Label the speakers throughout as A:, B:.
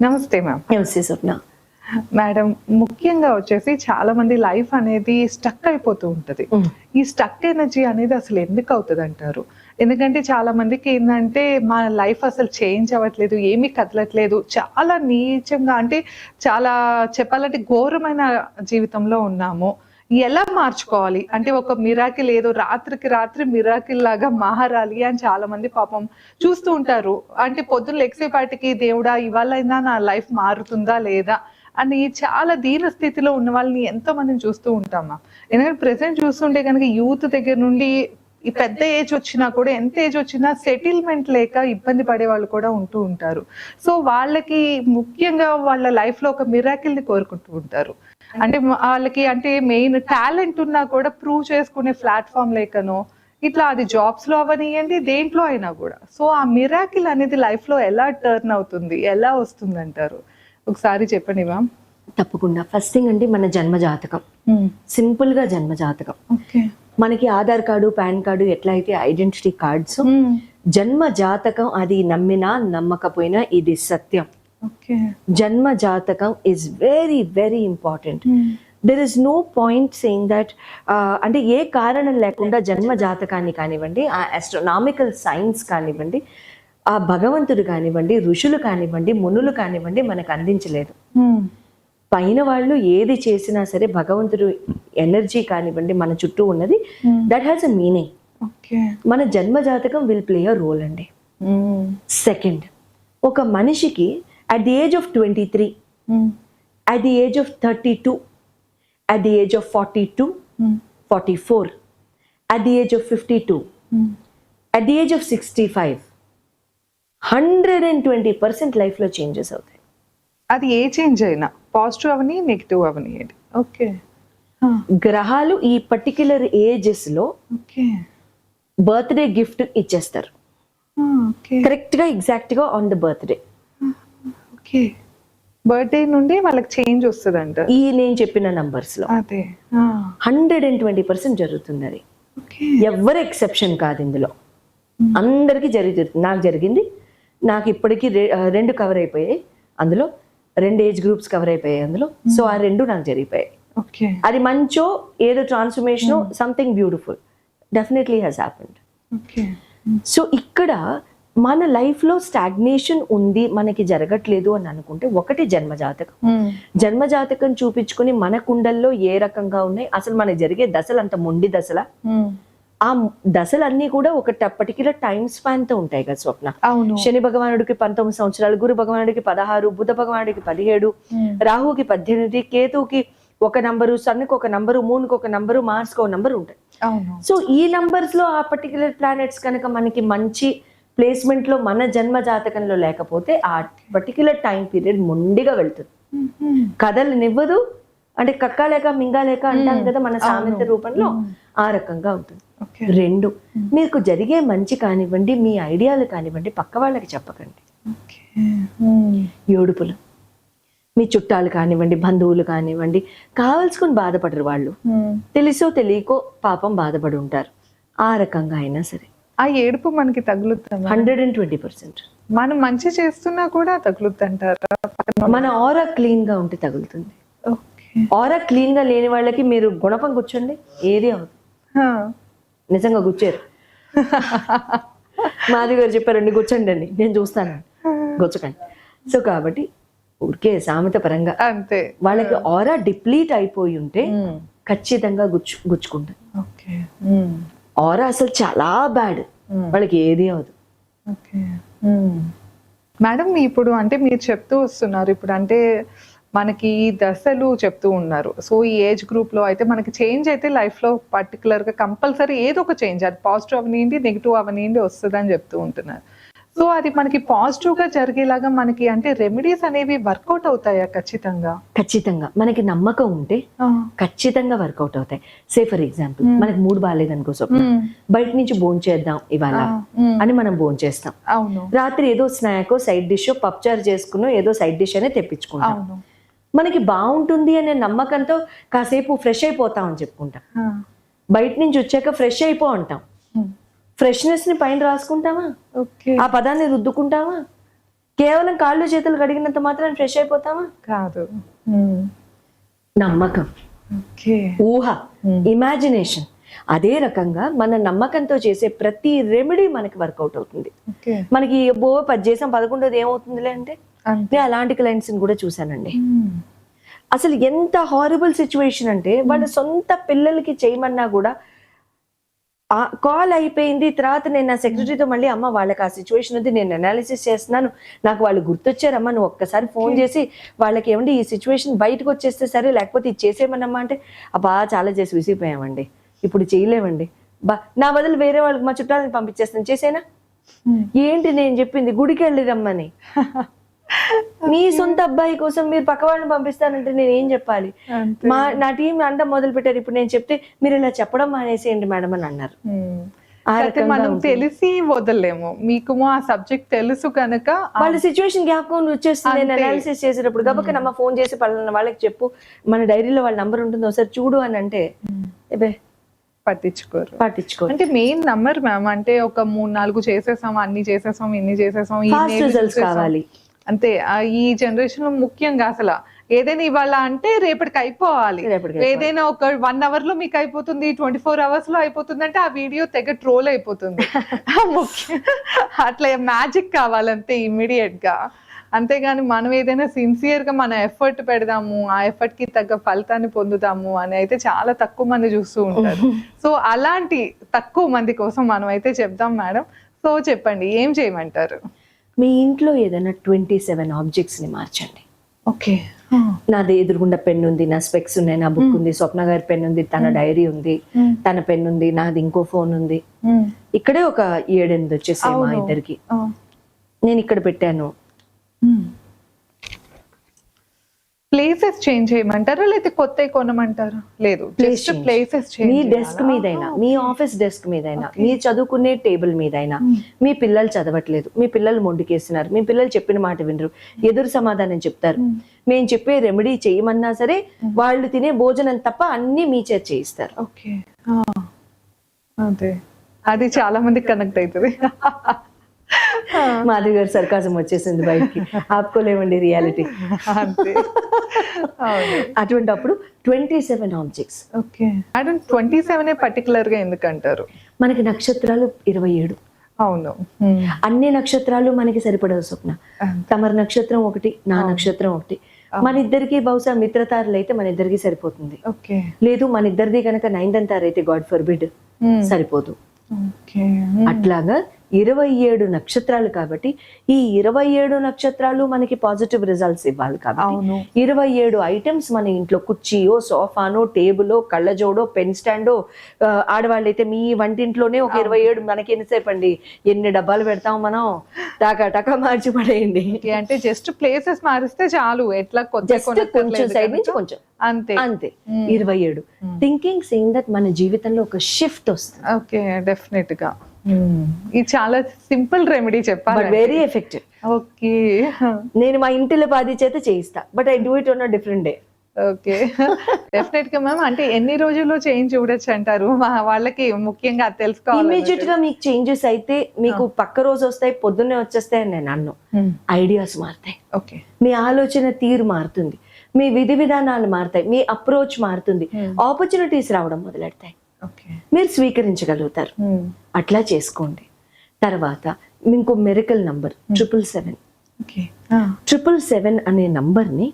A: నమస్తే మ్యామ్.
B: నమస్తే స్వప్న.
A: మేడం, ముఖ్యంగా వచ్చేసి చాలా మంది లైఫ్ అనేది స్టక్ అయిపోతూ ఉంటది. ఈ స్టక్ ఎనర్జీ అనేది అసలు ఎందుకు అవుతుంది అంటారు? ఎందుకంటే చాలా మందికి ఏంటంటే మా లైఫ్ అసలు చేంజ్ అవ్వట్లేదు, ఏమీ కదలట్లేదు, చాలా నీచంగా అంటే చాలా చెప్పాలంటే ఘోరమైన జీవితంలో ఉన్నాము. ఎలా మార్చుకోవాలి అంటే ఒక మిరాకిల్ ఏదో రాత్రికి రాత్రి మిరాకిల్ లాగా మారాలి అని చాలా మంది పాపం చూస్తూ ఉంటారు. అంటే పొద్దున్న లెగ్సేపాటికి దేవుడా ఇవాళైనా నా లైఫ్ మారుతుందా లేదా అని చాలా దీన స్థితిలో ఉన్న వాళ్ళని ఎంతో మందిని చూస్తూ ఉంటామా. ఎందుకంటే ప్రెసెంట్ చూస్తుంటే కనుక యూత్ దగ్గర నుండి ఈ పెద్ద ఏజ్ వచ్చినా కూడా, ఎంత ఏజ్ వచ్చినా సెటిల్మెంట్ లేక ఇబ్బంది పడే వాళ్ళు కూడా ఉంటూ ఉంటారు. సో వాళ్ళకి ముఖ్యంగా వాళ్ళ లైఫ్ లో ఒక మిరాకిల్ ని కోరుకుంటూ ఉంటారు. అంటే వాళ్ళకి అంటే మెయిన్ టాలెంట్ ఉన్నా కూడా ప్రూవ్ చేసుకునే ప్లాట్ఫామ్ లేకనో ఇట్లా అది జాబ్స్ లో అవనియండి, దేంట్లో అయినా కూడా. సో ఆ మిరాకిల్ అనేది లైఫ్ లో ఎలా టర్న్ అవుతుంది, ఎలా వస్తుంది అంటారు? ఒకసారి చెప్పండి మ్యామ్.
B: తప్పకుండా. ఫస్ట్ థింగ్ అంటే మన జన్మ జాతకం. సింపుల్ గా జన్మ జాతకం. మనకి ఆధార్ కార్డు, పాన్ కార్డు ఎట్లా అయితే ఐడెంటిటీ కార్డ్స్, జన్మ జాతకం అది నమ్మినా నమ్మకపోయినా ఇది సత్యం. జన్మ జాతకం is very very important. There is no point saying that అంటే ఏ కారణం లేకుండా జన్మ జాతకాన్ని కానివ్వండి, ఆ ఆస్ట్రోనామికల్ సైన్స్ కానివ్వండి, ఆ భగవంతుడు కానివ్వండి, ఋషులు కానివ్వండి, మునులు కానివ్వండి మనకు అందించలేదు. పైన వాళ్ళు ఏది చేసినా సరే భగవంతుడు ఎనర్జీ కానివ్వండి మన చుట్టూ ఉన్నది, దట్ హ్యాస్ అ మీనింగ్. మన జన్మ జాతకం విల్ ప్లే అ రోల్ అండి. సెకండ్, ఒక మనిషికి at the age of 23, at the age of 32, at the age of 42, 44, at the age of 52, at the age of 65, 120% life లో చేంజెస్ అవుతాయి.
A: అది ఏ change అయినా పాజిటివ్ అవని నెగిటివ్ అవని. ఓకే.
B: గ్రహాలు ఈ particular ages లో బర్త్డే గిఫ్ట్ ఇచ్చేస్తారు కరెక్ట్ గా, exact గా ఆన్ ద బర్త్డే.
A: బర్త్డే నుండి వాళ్ళకి చేంజ్ వస్తుంది అంట
B: ఈ నేను చెప్పిన నంబర్స్ లో.
A: అదే
B: 120% జరుగుతుంది. అది ఎవరు ఎక్సెప్షన్ కాదు ఇందులో, అందరికి జరుగుతుంది. నాకు జరిగింది. నాకు ఇప్పటికీ 2 కవర్ అయిపోయాయి అందులో, 2 ఏజ్ గ్రూప్స్ కవర్ అయిపోయాయి అందులో. సో ఆ 2 నాకు జరిగిపోయాయి. అది మంచో ఏదో transformation, something beautiful definitely has happened. So ఇక్కడ మన లైఫ్ లో స్టాగ్నేషన్ ఉంది, మనకి జరగట్లేదు అని అనుకుంటే, ఒకటి జన్మజాతకం. జన్మజాతకం చూపించుకుని మన కుండల్లో ఏ రకంగా ఉన్నాయి, అసలు మనకి జరిగే దశలు అంత మొండి దశల, ఆ దశలన్నీ కూడా ఒక పర్టిక్యులర్ టైం స్పాన్ తో ఉంటాయి కదా స్వప్న. శని భగవానుడికి 19 సంవత్సరాలు, గురు భగవానుడికి 16, బుధ భగవానుడికి 17, రాహుకి 18, కేతువుకి 1 నంబరు, సన్నుకి 1 నంబరు, మూన్కి 1 నంబరు, మార్స్ కి 1 నంబరు ఉంటాయి. సో ఈ నంబర్స్ లో ఆ పర్టిక్యులర్ ప్లానెట్స్ కనుక మనకి మంచి ప్లేస్మెంట్ లో మన జన్మ జాతకంలో లేకపోతే ఆ పర్టిక్యులర్ టైం పీరియడ్ మొండిగా వెళ్తుంది, కదలనివ్వదు. అంటే కక్కాలేక మింగాలేక అంటాం కదా మన సామెత రూపంలో, ఆ రకంగా ఉంటుంది. 2, మీకు జరిగే మంచి కానివ్వండి, మీ ఐడియాలు కానివ్వండి, పక్క వాళ్ళకి చెప్పకండి. ఏడుపులు, మీ చుట్టాలు కానివ్వండి, బంధువులు కానివ్వండి, కావలసుకుని బాధపడరు వాళ్ళు, తెలుసో తెలియకో పాపం బాధపడి ఉంటారు. ఆ రకంగా అయినా సరే
A: ఆ ఏడుపు మనకి తగులుతుంది.
B: 120%.
A: మనం మంచి చేస్తున్నా కూడా తగులుద్ది అంటారా?
B: మన ఆరా క్లీన్ గా ఉంటే తగులుతుంది. ఆరా క్లీన్ గా లేని వాళ్ళకి మీరు గుణపం కూర్చోండి, ఏది అవ్వదు. నిజంగా కూర్చారు. మాధవి గారు చెప్పారండి కూర్చోండి అండి, నేను చూస్తాను, కూర్చోకండి. సో కాబట్టి ఊరికే సామెత పరంగా
A: అంతే.
B: వాళ్ళకి ఆరా డిప్లీట్ అయిపోయి ఉంటే ఖచ్చితంగా గుచ్చుకుంటుంది. ఆరా అసలు చాలా బ్యాడ్, వాళ్ళకి ఏది అవదు.
A: మేడం, ఇప్పుడు అంటే మీరు చెప్తూ వస్తున్నారు, ఇప్పుడు అంటే మనకి ఈ దశలు చెప్తూ ఉన్నారు. సో ఈ ఏజ్ గ్రూప్ లో అయితే మనకి చేంజ్ అయితే లైఫ్ లో పర్టికులర్ గా కంపల్సరీ ఏదో ఒక చేంజ్, అది పాజిటివ్ అవనియండి, నెగిటివ్ అవనియండి వస్తుంది అని చెప్తూ ఉంటున్నారు. సో అది మనకి పాజిటివ్ గా జరిగేలాగా మనకి అంటే రెమెడీస్ అనేవి వర్కౌట్ అవుతాయా? ఖచ్చితంగా
B: ఖచ్చితంగా మనకి నమ్మకం ఉంటే ఖచ్చితంగా వర్కౌట్ అవుతాయి. సే ఫర్ ఎగ్జాంపుల్ మనకి మూడ్ బాగాలేదనుకో స్వప్న, బయట నుంచి భోజనం చేద్దాం ఇవాళ అని మనం భోజనం చేస్తాం. రాత్రి ఏదో స్నాకో సైడ్ డిష్ పప్చారు చేసుకున్నో ఏదో సైడ్ డిష్ అనే తెప్పించుకుంటాం. మనకి బాగుంటుంది అనే నమ్మకంతో కాసేపు ఫ్రెష్ అయిపోతాం అని చెప్పుకుంటాం. బయట నుంచి వచ్చాక ఫ్రెష్ అయిపో అంటాం. ఫ్రెష్నెస్ ని పైన రాసుకుంటామా? ఆ పదాన్ని రుద్దుకుంటామా? కేవలం కాళ్ళు చేతులు కడిగినంత మాత్రం ఫ్రెష్ అయిపోతామా?
A: కాదు.
B: నమ్మకం,
A: ఓకే.
B: ఊహ, ఇమాజినేషన్. అదే రకంగా మన నమ్మకంతో చేసే ప్రతి రెమెడీ మనకి వర్కౌట్ అవుతుంది.
A: ఓకే.
B: మనకి 10 చేసాం 11ది ఏమవుతుందిలే అంటే నేను అలాంటి క్లయింట్స్ కూడా చూసానండి. అసలు ఎంత హారబుల్ సిచ్యువేషన్ అంటే వాళ్ళ సొంత పిల్లలకి చేయమన్నా కూడా కాల్ అయిపోయింది, తర్వాత నేను నా సెక్రటరీతో మళ్ళీ అమ్మ వాళ్ళకి ఆ సిచ్యువేషన్ ఉంది, నేను అనాలిసిస్ చేస్తున్నాను, నాకు వాళ్ళు గుర్తొచ్చారమ్మా, నువ్వు ఒక్కసారి ఫోన్ చేసి వాళ్ళకి ఏమండి ఈ సిచ్యువేషన్ బయటకు వచ్చేస్తే సరే, లేకపోతే ఇది చేసేయమన్నమ్మా అంటే అబ్బా చాలా చేసి విసిగిపోయామండి, ఇప్పుడు చేయలేమండి, నా బదులు వేరే వాళ్ళకి మా చుట్టాలని పంపించేస్తాను, చేసేనా? ఏంటి నేను చెప్పింది, గుడికి వెళ్ళి రమ్మని. మీ సొంత అబ్బాయి కోసం మీరు పక్క వాళ్ళని పంపిస్తానంటే నేను ఏం చెప్పాలి? నా టీం అంతా మొదలు పెట్టారు, ఇప్పుడు నేను చెప్తే మీరు ఇలా చెప్పడం మానేసేయండి మేడం అని అన్నారు.
A: మనం తెలిసి వదలలేము, మీకు ఆ సబ్జెక్ట్ తెలుసు కనుక
B: వాళ్ళ సిచ్యువేషన్ జ్ఞాపకం వచ్చేస్తుంది. నేను అనాలిసిస్ చేసేటప్పుడు కాబట్టి నమ్మ ఫోన్ చేసి పలానా వాళ్ళకి చెప్పు, మన డైరీలో వాళ్ళ నంబర్ ఉంటుంది ఒకసారి చూడు అని అంటే పట్టించుకోరు. అంటే
A: మెయిన్ నంబర్ మ్యామ్, అంటే ఒక 3-4 చేసేసాం, అన్ని చేసేసాం, ఇన్ని చేసేసాం,
B: రిజల్ట్స్ కావాలి
A: అంతే. ఈ జనరేషన్ లో ముఖ్యంగా అసలు ఏదైనా ఇవాళ అంటే రేపటికి అయిపోవాలి, ఏదైనా ఒక 1 hour లో మీకు అయిపోతుంది, 24 hours లో అయిపోతుంది అంటే ఆ వీడియో తెగ ట్రోల్ అయిపోతుంది. అట్లా మ్యాజిక్ కావాలంతే ఇమ్మీడియట్ గా. అంతేగాని మనం ఏదైనా సిన్సియర్ గా మన ఎఫర్ట్ పెడదాము, ఆ ఎఫర్ట్ కి తగ్గ ఫలితాన్ని పొందుతాము అని అయితే చాలా తక్కువ మంది చూస్తూ ఉంటారు. సో అలాంటి తక్కువ మంది కోసం మనం అయితే చెప్దాం మేడం. సో చెప్పండి, ఏం చేయమంటారు?
B: మీ ఇంట్లో ఏదైనా 27 ఆబ్జెక్ట్స్ ని మార్చండి.
A: ఓకే.
B: నాది ఎదురుగుండా పెన్ ఉంది, నా స్పెక్స్ ఉన్నాయి, నా బుక్ ఉంది, స్వప్న గారి పెన్ ఉంది, తన డైరీ ఉంది, తన పెన్ ఉంది, నాది ఇంకో ఫోన్ ఉంది. ఇక్కడే ఒక 7-8 వచ్చేసాయి మా ఇద్దరికి. నేను ఇక్కడ పెట్టాను.
A: ప్లేసెస్ చేంజ్ చేయమంటారా లేకపోతే కొత్త కొనమంటారా? లేదు, జస్ట్ ప్లేసెస్ చేంజ్.
B: మీ డెస్క్ మీదైనా, మీ ఆఫీస్ డెస్క్ మీదైనా, మీ చదువుకునే టేబుల్ మీదైనా, మీ పిల్లలు చదవట్లేదు, మీ పిల్లలు మొండికేస్తున్నారు, మీ పిల్లలు చెప్పిన మాట వినరు, ఎదురు సమాధానం చెప్తారు, మేము చెప్పే రెమెడీ చేయమన్నా సరే వాళ్ళు తినే భోజనం తప్ప అన్ని మీ చేత చేయిస్తారు.
A: ఓకే, అదే అది చాలా మందికి కనెక్ట్ అవుతుంది.
B: మాధవి గారు సర్కాజం వచ్చేసింది బయటికి, ఆపుకోలేమండి రియాలిటీ. అటువంటి అప్పుడు 27 ఆబ్జెక్ట్స్.
A: ఓకే. 27 పర్టికులర్ గా ఎందుకంటారు?
B: మనకి నక్షత్రాలు 27.
A: అవును,
B: అన్ని నక్షత్రాలు మనకి సరిపడవు స్వప్న. తమర నక్షత్రం ఒకటి, నా నక్షత్రం ఒకటి, మన ఇద్దరికి బహుశా మిత్రతారులు అయితే మన ఇద్దరికి సరిపోతుంది.
A: ఓకే.
B: లేదు మన ఇద్దరిది కనుక 9th తార అయితే గాడ్ ఫర్బిడ్ సరిపోదు. అట్లాగా 27 నక్షత్రాలు కాబట్టి ఈ 27 నక్షత్రాలు మనకి పాజిటివ్ రిజల్ట్స్ ఇవ్వాలి కాబట్టి 27 ఐటమ్స్ మన ఇంట్లో, కుర్చీయో, సోఫానో, టేబులో, కళ్ళజోడో, పెన్ స్టాండో, ఆడవాళ్ళు అయితే మీ వంటింట్లోనే ఒక 27. మనకి ఎన్నిసేపు అండి, ఎన్ని డబ్బాలు పెడతాం మనం, టకా మార్చి పడేయండి.
A: అంటే జస్ట్ ప్లేసెస్ మారిస్తే చాలు, ఎట్లా
B: కొంచెం సైడ్ నుంచి కొంచెం అంతే 27. థింకింగ్ సేయింగ్ దట్ మన జీవితంలో ఒక షిఫ్ట్ వస్తుంది.
A: ఓకే, డెఫినెట్ గా. ఇది చాలా సింపుల్ రెమెడీ చెప్పాలి,
B: వెరీ ఎఫెక్టివ్.
A: ఓకే.
B: నేను మా ఇంటిలో పాది చేత చేయిస్తా, but I do it on a different day.
A: Okay, definite గా మ్యామ్. అంటే ఎన్ని రోజుల్లో చేంజ్ చూడొచ్చు అంటారు? వాళ్ళకి ముఖ్యంగా తెలుసుకోవాలి.
B: ఇమీడియట్ గా మీకు చేంజెస్ అయితే మీకు పక్క రోజు వస్తాయి, పొద్దున్నే వచ్చేస్తాయి అని నేను అన్ను. ఐడియాస్ మారుతాయి,
A: ఓకే, మీ
B: ఆలోచన తీరు మారుతుంది, మీ విధి విధానాలు మారుతాయి, మీ అప్రోచ్ మారుతుంది, ఆపర్చునిటీస్ రావడం మొదలెడతాయి, మీరు స్వీకరించగలుగుతారు. అట్లా చేసుకోండి. తర్వాత ఇంకో మెరికల్ నంబర్ 777. 777 అనే నంబర్ ని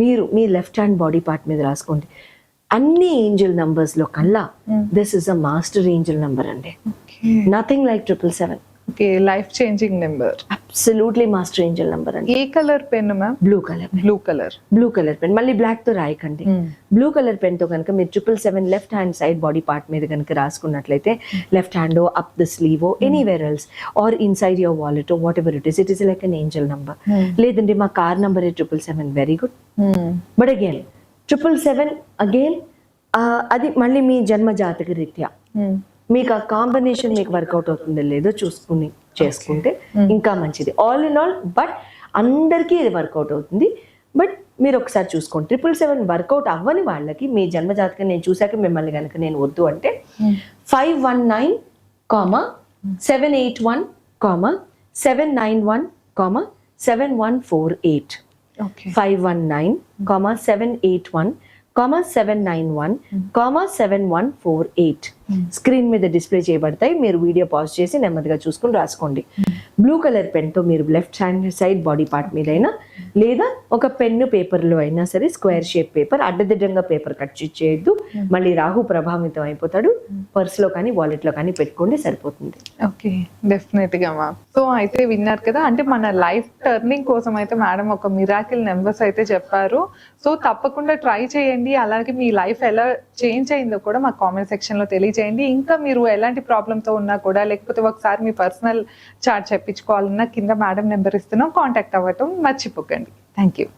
B: మీరు మీ లెఫ్ట్ హ్యాండ్ బాడీ పార్ట్ మీద రాసుకోండి. అన్ని ఏంజల్ నంబర్స్ లో కల్లా this is a master angel number అండి. Nothing like 777.
A: Okay, life changing number,
B: absolutely master angel number అండి.
A: ఏ colour pen ma'am?
B: Blue colour pen. మళ్ళీ బ్లాక్ తో రాయకండి, బ్లూ కలర్ పెన్ తో కనుక మీరు 777 left hand side body part మీద కనుక రాసుకున్నట్లయితే, left hand up the sleeve anywhere else or inside your wallet what ever it is like an angel number. లేదండి మా car number 777, very good. But again 777 again అది మళ్ళీ మీ జన్మ జాతక రీత్యా మీకు ఆ కాంబినేషన్ మీకు వర్కౌట్ అవుతుందో లేదో చూసుకుని చేసుకుంటే ఇంకా మంచిది. ఆల్ ఇన్ ఆల్ బట్ అందరికీ ఇది వర్కౌట్ అవుతుంది. బట్ మీరు ఒకసారి చూసుకోండి. 777 వర్కౌట్ అవ్వని వాళ్ళకి మీ జన్మ జాతకం నేను చూశాక మిమ్మల్ని కనుక నేను వద్దు అంటే 519, 781, 791, 7148
A: ఓకే
B: 519, 781, 791, 7148 స్క్రీన్ మీద డిస్ప్లే చేయబడతాయి. మీరు వీడియో పాజ్ చేసి నెమ్మదిగా చూసుకుని రాసుకోండి. బ్లూ కలర్ పెన్తో మీరు left hand side body part మీద అయినా లేదా ఒక పెన్ను పేపర్లో అయినా సరే స్క్వేర్ షేప్ పేపర్, అడ్డదిడ్డంగా పేపర్ కట్ చేయొద్దు, మళ్ళీ రాహు ప్రభావితం అయిపోతాడు. పర్స్లో కానీ వాలెట్లో కానీ పెట్టుకోండి, సరిపోతుంది.
A: ఓకే, డెఫినెట్ గా మ్యామ్. సో అయితే విన్నారు కదా, అంటే మన లైఫ్ టర్నింగ్ కోసం అయితే మేడం ఒక మిరాకిల్ నెంబర్స్ అయితే చెప్పారు. సో తప్పకుండా ట్రై చేయండి. అలాగే మీ లైఫ్ ఎలా చేంజ్ అయిందో కూడా మా కామెంట్ సెక్షన్ లో తెలియజేయండి. ఇంకా మీరు ఎలాంటి ప్రాబ్లమ్ తో ఉన్నా కూడా, లేకపోతే ఒకసారి మీ పర్సనల్ చార్ట్ చెప్పించుకోవాలన్నా కింద మేడం నెంబర్ ఇస్తున్నాం, కాంటాక్ట్ అవ్వటం మర్చిపోకండి. Thank you.